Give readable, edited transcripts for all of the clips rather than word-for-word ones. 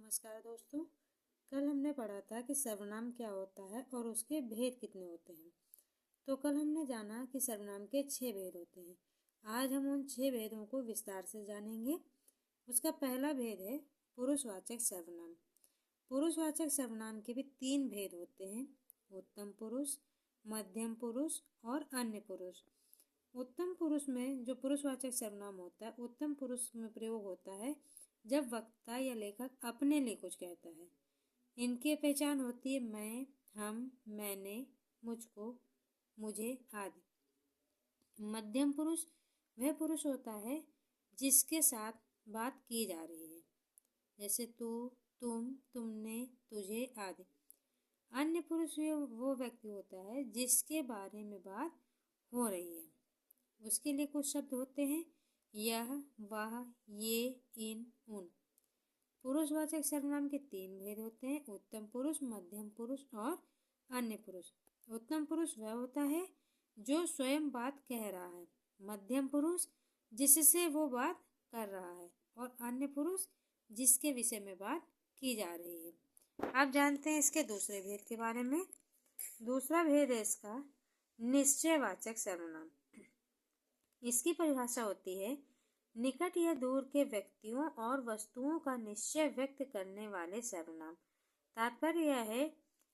नमस्कार दोस्तों। कल हमने पढ़ा था कि सर्वनाम क्या होता है और उसके भेद कितने होते हैं। तो कल हमने जाना कि सर्वनाम के 6 भेद होते हैं। आज हम उन 6 भेदों को विस्तार से जानेंगे। उसका पहला भेद है पुरुषवाचक सर्वनाम। पुरुषवाचक सर्वनाम के भी 3 भेद होते हैं, उत्तम पुरुष, मध्यम पुरुष और अन्य पुरुष। उत्तम पुरुष में जो पुरुषवाचक सर्वनाम होता है, उत्तम पुरुष में प्रयोग होता है जब वक्ता या लेखक अपने लिए कुछ कहता है। इनकी पहचान होती है मैं, हम, मैंने, मुझको, मुझे आदि। मध्यम पुरुष वह पुरुष होता है जिसके साथ बात की जा रही है, जैसे तू, तुम, तुमने, तुझे आदि। अन्य पुरुष वो व्यक्ति होता है जिसके बारे में बात हो रही है। उसके लिए कुछ शब्द होते हैं, यह, वह, ये, इन, उन। पुरुषवाचक सर्वनाम के 3 भेद होते हैं, उत्तम पुरुष, मध्यम पुरुष और अन्य पुरुष। उत्तम पुरुष वह होता है जो स्वयं बात कह रहा है, मध्यम पुरुष जिससे वो बात कर रहा है और अन्य पुरुष जिसके विषय में बात की जा रही है। आप जानते हैं इसके दूसरे भेद के बारे में। दूसरा भेद है इसका निश्चयवाचक सर्वनाम। इसकी परिभाषा होती है निकट या दूर के व्यक्तियों और वस्तुओं का निश्चय व्यक्त करने वाले सर्वनाम। तात्पर्य यह है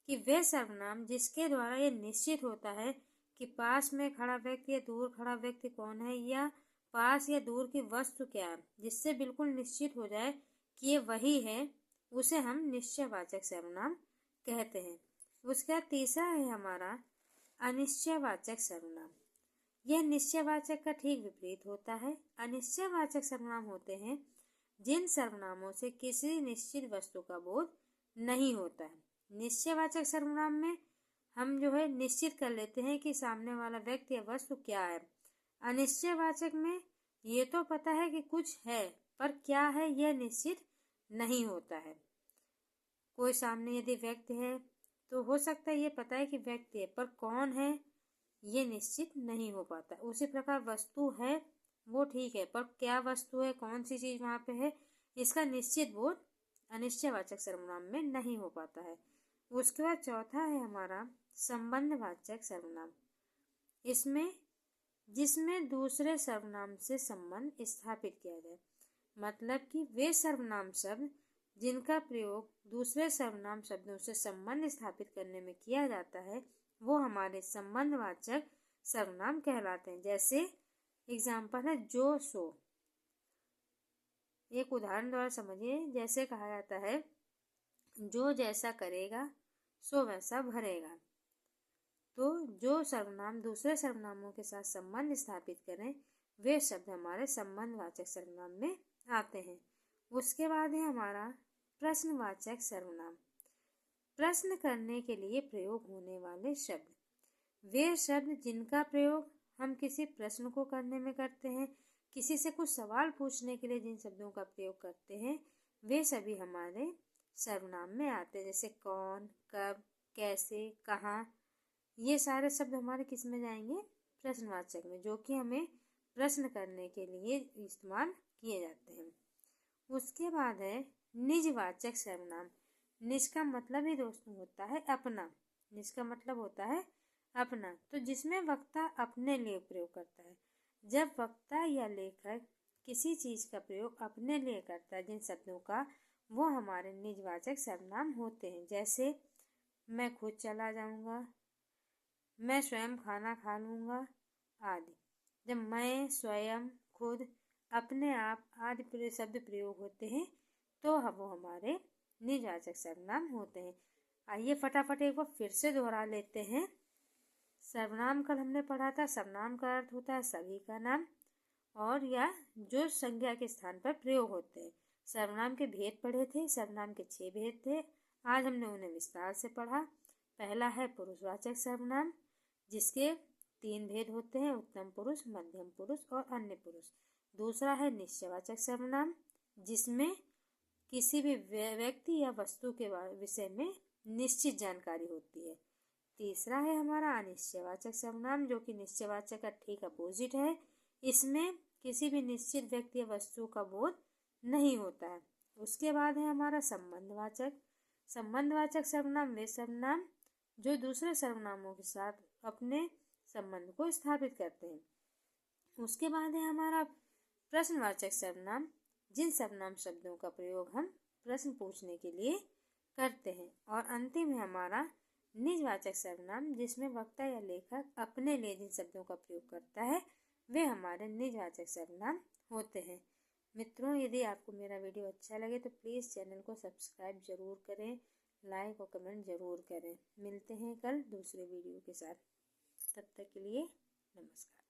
कि वे सर्वनाम जिसके द्वारा यह निश्चित होता है कि पास में खड़ा व्यक्ति या दूर खड़ा व्यक्ति कौन है या पास या दूर की वस्तु क्या है, जिससे बिल्कुल निश्चित हो जाए कि ये वही है, उसे हम निश्चयवाचक सर्वनाम कहते हैं। उसका तीसरा है हमारा अनिश्चयवाचक सर्वनाम। यह निश्चयवाचक का ठीक विपरीत होता है। अनिश्चयवाचक सर्वनाम होते हैं जिन सर्वनामों से किसी निश्चित वस्तु का बोध नहीं होता है। निश्चयवाचक सर्वनाम में हम निश्चित कर लेते हैं कि सामने वाला व्यक्ति या वस्तु क्या है। अनिश्चयवाचक में ये तो पता है कि कुछ है, पर क्या है यह निश्चित नहीं होता है। कोई सामने यदि व्यक्ति है तो हो सकता है ये पता है कि व्यक्ति है, पर कौन है ये निश्चित नहीं हो पाता। उसी प्रकार वस्तु है वो ठीक है, पर क्या वस्तु है, कौन सी चीज वहां पे है, इसका निश्चित बोध अनिश्चयवाचक सर्वनाम में नहीं हो पाता है। उसके बाद चौथा है हमारा संबंधवाचक सर्वनाम। इसमें जिसमें दूसरे सर्वनाम से संबंध स्थापित किया जाए, मतलब कि वे सर्वनाम शब्द जिनका प्रयोग दूसरे सर्वनाम शब्दों से संबंध स्थापित करने में किया जाता है वो हमारे संबंधवाचक सर्वनाम कहलाते हैं। जैसे एग्जाम्पल है जो सो। एक उदाहरण द्वारा समझिए, जैसे कहा जाता है जो जैसा करेगा सो वैसा भरेगा। तो जो सर्वनाम दूसरे सर्वनामों के साथ संबंध स्थापित करें वे शब्द हमारे संबंधवाचक सर्वनाम में आते हैं। उसके बाद है हमारा प्रश्नवाचक सर्वनाम। प्रश्न करने के लिए प्रयोग होने वाले शब्द, वे शब्द जिनका प्रयोग हम किसी प्रश्न को करने में करते हैं, किसी से कुछ सवाल पूछने के लिए जिन शब्दों का प्रयोग करते हैं वे सभी हमारे सर्वनाम में आते हैं। जैसे कौन, कब, कैसे, कहाँ, ये सारे शब्द हमारे किस में जाएंगे, प्रश्नवाचक में, जो कि हमें प्रश्न करने के लिए इस्तेमाल किए जाते हैं। उसके बाद है निजवाचक सर्वनाम। निज का मतलब ही दोस्तों होता है अपना। निज का मतलब होता है अपना, तो जिसमें वक्ता अपने लिए प्रयोग करता है। जब वक्ता या लेखक किसी चीज का प्रयोग अपने लिए करता है जिन शब्दों का, वो हमारे निजवाचक सर्वनाम होते हैं। जैसे मैं खुद चला जाऊंगा, मैं स्वयं खाना खा लूंगा आदि। जब मैं, स्वयं, खुद, अपने आप आदि शब्द प्रयोग होते हैं तो वो हमारे निजवाचक सर्वनाम होते हैं। आइए फटाफट एक बार फिर से दोहरा लेते हैं। सर्वनाम कल हमने पढ़ा था, सर्वनाम का अर्थ होता है सभी का नाम और या जो संज्ञा के स्थान पर प्रयोग होते हैं। सर्वनाम के भेद पढ़े थे, सर्वनाम के 6 भेद थे। आज हमने उन्हें विस्तार से पढ़ा। पहला है पुरुषवाचक सर्वनाम जिसके 3 भेद होते हैं, उत्तम पुरुष, मध्यम पुरुष और अन्य पुरुष। दूसरा है निश्चयवाचक सर्वनाम जिसमें किसी भी व्यक्ति या वस्तु के विषय में निश्चित जानकारी होती है। तीसरा है हमारा अनिश्चयवाचक सर्वनाम जो कि निश्चयवाचक का ठीक अपोजिट है। इसमें किसी भी निश्चित व्यक्ति या वस्तु का बोध नहीं होता है। उसके बाद है हमारा संबंधवाचक। संबंधवाचक सर्वनाम वे सर्वनाम जो दूसरे सर्वनामों के साथ अपने संबंध को स्थापित करते हैं। उसके बाद है हमारा प्रश्नवाचक सर्वनाम, जिन सर्वनाम शब्दों का प्रयोग हम प्रश्न पूछने के लिए करते हैं। और अंतिम है हमारा निजवाचक सर्वनाम, जिसमें वक्ता या लेखक अपने लिए जिन शब्दों का प्रयोग करता है वे हमारे निजवाचक सर्वनाम होते हैं। मित्रों, यदि आपको मेरा वीडियो अच्छा लगे तो प्लीज़ चैनल को सब्सक्राइब जरूर करें, लाइक और कमेंट जरूर करें। मिलते हैं कल दूसरे वीडियो के साथ। तब तक के लिए नमस्कार।